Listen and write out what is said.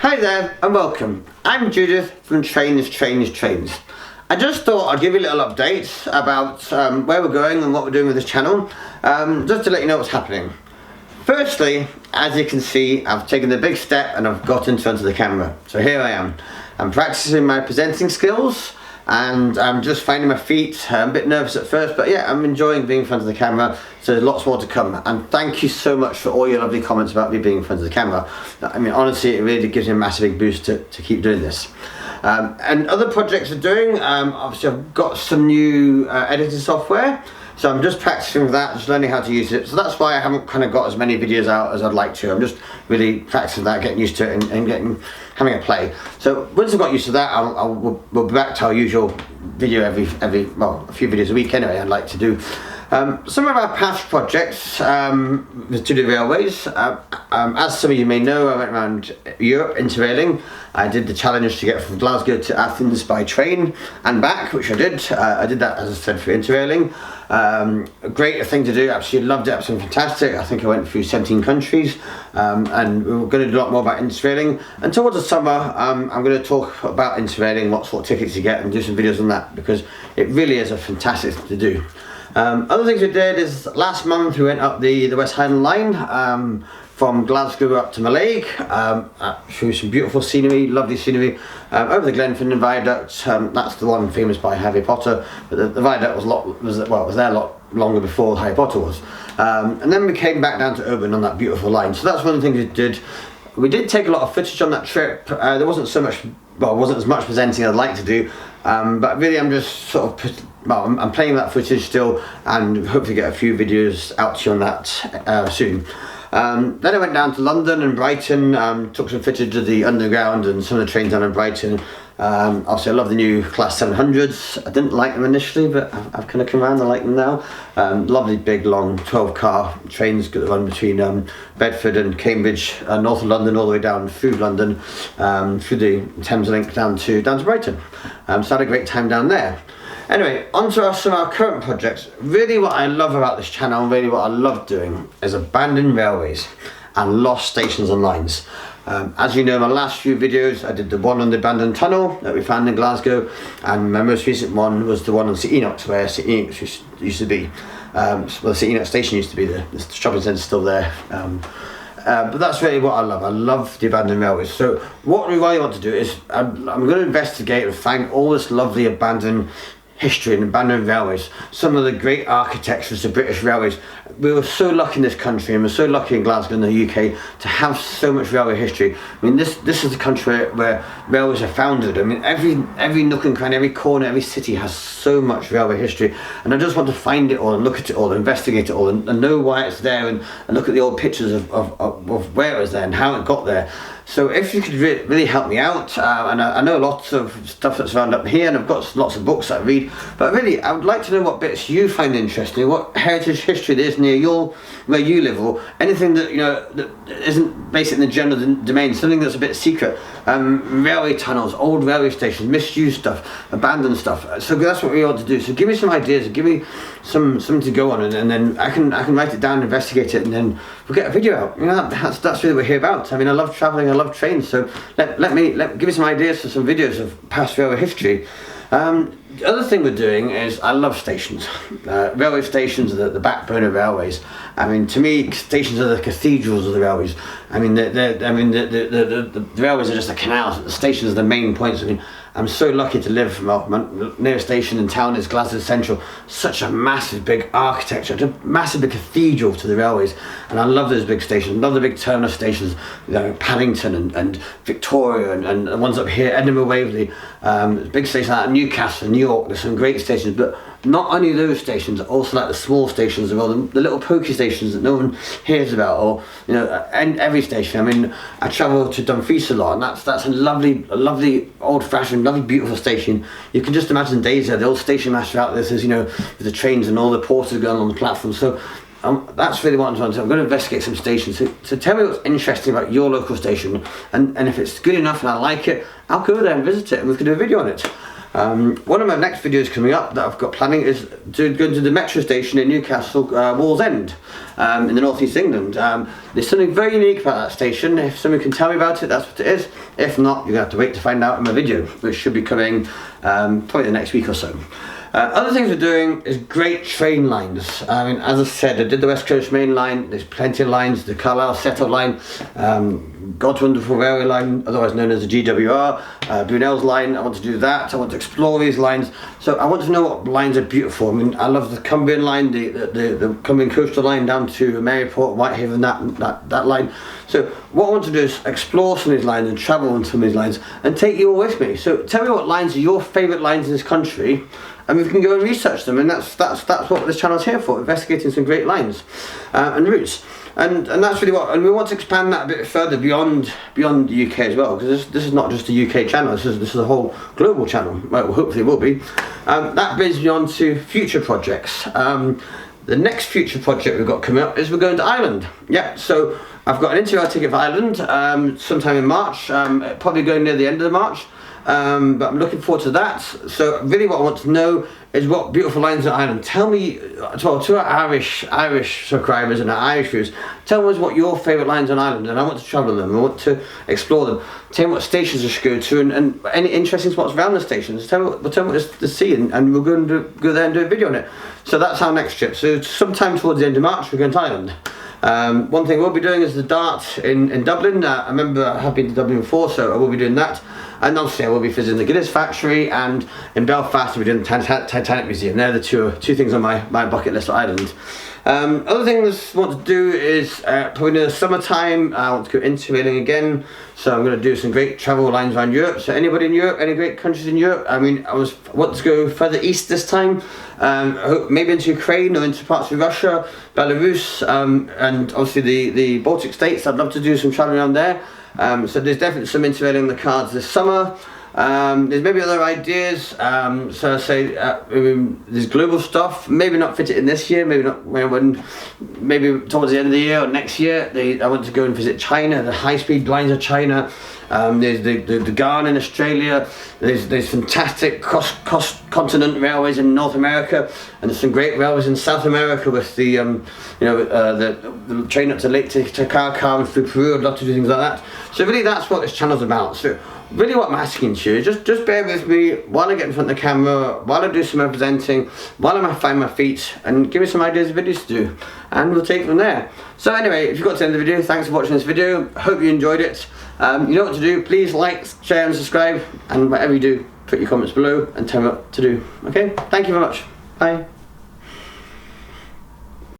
Hi there and welcome. I'm Judith from Trains. I just thought I'd give you a little update about where we're going and what we're doing with this channel, just to let you know what's happening. Firstly, as you can see, I've taken the big step and I've got in front of the camera. So here I am. I'm practicing my presenting skills and I'm just finding my feet. I'm a bit nervous at first, but yeah, I'm enjoying being in front of the camera. So there's lots more to come. And thank you so much for all your lovely comments about me being in front of the camera. I mean, honestly, it really gives me a massive big boost to keep doing this. And other projects we're doing, obviously I've got some new editing software. So I'm just practicing with that, just learning how to use it. So that's why I haven't kind of got as many videos out as I'd like to. I'm just really practicing that, getting used to it and having a play. So once I've got used to that, we'll be back to our usual video well, a few videos a week anyway I'd like to do. Some of our past projects to do railways. As some of you may know, I went around Europe interrailing. I did the challenge to get from Glasgow to Athens by train and back, which I did. I did that, as I said, for interrailing. A great thing to do, absolutely loved it, absolutely fantastic. I think I went through 17 countries, and we're going to do a lot more about interrailing. And towards the summer, I'm going to talk about interrailing, what sort of tickets you get, and do some videos on that, because it really is a fantastic thing to do. Other things we did is last month we went up the West Highland Line from Glasgow up to Mallaig, through some beautiful scenery, lovely scenery, over the Glenfinnan Viaduct. That's the one famous by Harry Potter, but the viaduct was there a lot longer before Harry Potter was. And then we came back down to Oban on that beautiful line. So that's one of the things we did. We did take a lot of footage on that trip. There wasn't so much, well, wasn't as much presenting as I'd like to do, but really I'm just sort of I'm playing that footage still and hopefully get a few videos out to you on that soon. Then I went down to London and Brighton, took some footage of the underground and some of the trains down in Brighton. Obviously I love the new Class 700s. I didn't like them initially, but I've kind of come around, I like them now. Lovely big long 12-car trains that run between Bedford and Cambridge, north of London, all the way down through London, through the Thames Link down to Brighton. So I had a great time down there. Anyway, on to some of our current projects. Really what I love about this channel, really what I love doing, is abandoned railways and lost stations and lines. As you know, my last few videos, I did the one on the abandoned tunnel that we found in Glasgow, and my most recent one was the one on St Enoch, where St Enoch used to be. Well, the St Enoch station used to be there. The shopping centre's still there. But that's really what I love. I love the abandoned railways. So what we really want to do is I'm going to investigate and find all this lovely abandoned history and abandoned railways, some of the great architectures of British railways. We were so lucky in this country, and we're so lucky in Glasgow in the UK to have so much railway history. I mean, this is the country where railways are founded. I mean, every nook and cranny, every corner, every city has so much railway history, and I just want to find it all and look at it all, and investigate it all, and know why it's there, and look at the old pictures of where it was there and how it got there. So if you could really help me out, and I know lots of stuff that's around up here, and I've got lots of books that I read, but really I would like to know what bits you find interesting, what heritage history there is near where you live, or anything that that isn't based in the general domain, something that's a bit secret. Railway tunnels, old railway stations, misused stuff, abandoned stuff. So that's what we want to do. So give me some ideas, give me something to go on, and then I can write it down, investigate it, and then we'll get a video out. That's really what we're here about. I mean, I love travelling, I love trains, so give me some ideas for some videos of past railway history. The other thing we're doing is I love stations. Railway stations are the backbone of railways. I mean, to me, stations are the cathedrals of the railways. I mean, the railways are just the canals. The stations are the main points. I mean, I'm so lucky to live. Well, my nearest station in town is Glasgow Central. Such a massive, big architecture, a massive big cathedral to the railways. And I love those big stations. I love the big terminus stations, Paddington and Victoria, and the ones up here, Edinburgh, Waverley, big stations like Newcastle, New York. There's some great stations, but not only those stations, also like the small stations, the little pokey stations that no one hears about, or and every station. I mean, I travel to Dumfries a lot, and that's a lovely old-fashioned, lovely, beautiful station. You can just imagine days there. The old station master out there says, with the trains and all the porters going on the platform. So that's really what I'm trying to do. I'm going to investigate some stations. So tell me what's interesting about your local station, and if it's good enough and I like it, I'll go there and visit it, and we can do a video on it. One of my next videos coming up that I've got planning is to go to the metro station in Newcastle, Wallsend, in the northeast England. There's something very unique about that station. If someone can tell me about it, that's what it is. If not, you're going to have to wait to find out in my video, which should be coming probably the next week or so. Other things we're doing is great train lines. I mean, as I said, I did the West Coast Main Line. There's plenty of lines. The Carlisle Settle Line, God's Wonderful Railway Line, otherwise known as the GWR, Brunel's Line. I want to do that. I want to explore these lines. So I want to know what lines are beautiful. I mean, I love the Cumbrian Line, the Cumbrian Coastal Line down to Maryport, Whitehaven, that line. So what I want to do is explore some of these lines and travel on some of these lines and take you all with me. So tell me what lines are your favourite lines in this country, and we can go and research them, and that's what this channel is here for, investigating some great lines and routes. And that's really what, and we want to expand that a bit further beyond the UK as well, because this is not just a UK channel, this is a whole global channel. Well, hopefully it will be. That brings me on to future projects. The next future project we've got coming up is we're going to Ireland. Yeah, so I've got an Interrail ticket for Ireland sometime in March, probably going near the end of March. But I'm looking forward to that. So really what I want to know is what beautiful lines in Ireland. Tell me, to our Irish subscribers and our Irish viewers, tell us what your favourite lines on Ireland, and I want to travel them, I want to explore them. Tell me what stations I should go to, and any interesting spots around the stations. Tell me what there's to see, and we're going to go there and do a video on it. So that's our next trip. So sometime towards the end of March we're going to Ireland. One thing we'll be doing is the Dart in Dublin. I remember I have been to Dublin before, so I will be doing that. And obviously I will be visiting the Guinness factory, and in Belfast we'll be doing the Titanic Museum. They're the two things on my bucket list for Ireland. Other things I want to do is probably in the summertime I want to go interrailing again, so I'm going to do some great travel lines around Europe. So anybody in Europe, any great countries in Europe, I mean, I want to go further east this time, maybe into Ukraine or into parts of Russia, Belarus, and obviously the Baltic states. I'd love to do some travelling around there. So there's definitely some interrailing in the cards this summer. There's maybe other ideas, so I say there's global stuff, maybe not fit it in this year, maybe not maybe towards the end of the year or next year. I want to go and visit China, the high-speed lines of China. There's the Ghana in Australia. There's fantastic cross-continent railways in North America, and there's some great railways in South America with the the train up to Lake Titicaca and through Peru. I'd love to do things like that. So really that's what this channel's about. So really what I'm asking you is just bear with me while I get in front of the camera, while I do some representing, while I find my feet, and give me some ideas of videos to do, and we'll take it from there. So anyway, if you got to the end of the video, thanks for watching this video. Hope you enjoyed it. You know what to do. Please like, share and subscribe, and whatever you do, put your comments below and tell me what to do. Okay, thank you very much. Bye.